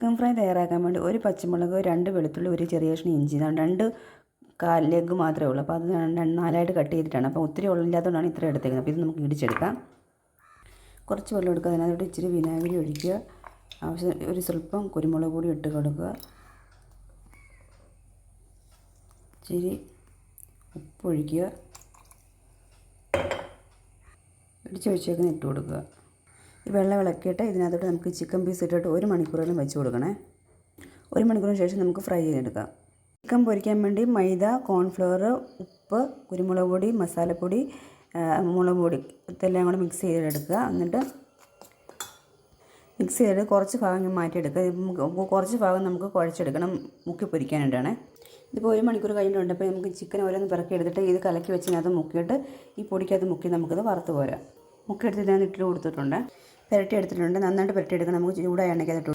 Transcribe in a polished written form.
Chicken fry തയ്യാറാക്കാൻ വേണ്ടി ഒരു പച്ചമുളക്, 2 വെളുത്തുള്ളി, ഒരു ചെറിയ കഷ്ണം ഇഞ്ചി, 2 ലെഗ് മാത്രമേ ഉള്ളൂ. അപ്പോൾ അത് 4ആയിട്ട് കട്ട് ചെയ്തിട്ടാണ്. അപ്പോൾ ഒത്തിരി ഉള്ളില്ലാത്തതുകൊണ്ടാണ് ഇത്ര എടുത്തേക്കുന്നത്. അപ്പോൾ ഇത് നമുക്ക് ഇടിച്ചെടുക്കാം. കുറച്ച് വെള്ളം എടുക്കുക. അതിനകത്തോട്ട് ഇച്ചിരി വിനാഗിരി ഒഴിക്കുക. ആവശ്യം ഒരു സ്വല്പം കുരുമുളക് പൊടി ഇട്ട് കൊടുക്കുക. ഇച്ചിരി ഉപ്പ് ഒഴിക്കുക. ഇടിച്ച് വെച്ചേക്കുന്ന ഇട്ട് കൊടുക്കുക. ഈ വെള്ളം ഇളക്കിയിട്ട് ഇതിനകത്തോട്ട് നമുക്ക് ചിക്കൻ പീസ് ഇട്ടിട്ട് 1 മണിക്കൂറെങ്കിലും വെച്ച് കൊടുക്കണേ. 1 മണിക്കൂറിന് ശേഷം നമുക്ക് ഫ്രൈ ചെയ്തെടുക്കാം. ചിക്കൻ പൊരിക്കാൻ വേണ്ടി മൈദ, കോൺഫ്ലവർ, ഉപ്പ്, കുരുമുളക് പൊടി, മസാലപ്പൊടി, മുളക് പൊടി ഇതെല്ലാം കൂടെ മിക്സ് ചെയ്തെടുക്കുക. എന്നിട്ട് മിക്സ് ചെയ്തിട്ട് കുറച്ച് ഭാഗം മാറ്റിയെടുക്കുക. കുറച്ച് ഭാഗം നമുക്ക് കുഴച്ചെടുക്കണം, മുക്കി പൊരിക്കാനായിട്ടാണ്. ഇതിപ്പോൾ 1 മണിക്കൂർ കഴിഞ്ഞിട്ടുണ്ട്. അപ്പോൾ നമുക്ക് ചിക്കൻ ഓരോന്ന് പിറക്കി എടുത്തിട്ട് ഇത് കലക്കി വെച്ചതിനകത്ത് മുക്കിയിട്ട് ഈ പൊടിക്കകത്ത് മുക്കി നമുക്കത് വറുത്ത് പോരാം. മുക്കിയെടുത്ത് ഇതിനകത്ത് ഇട്ട് കൊടുത്തിട്ടുണ്ട്. പുരട്ടി എടുത്തിട്ടുണ്ട്. നന്നായിട്ട് പുരട്ടി എടുക്കണം. നമുക്ക് ചൂടായ എണ്ണയ്ക്കകത്ത്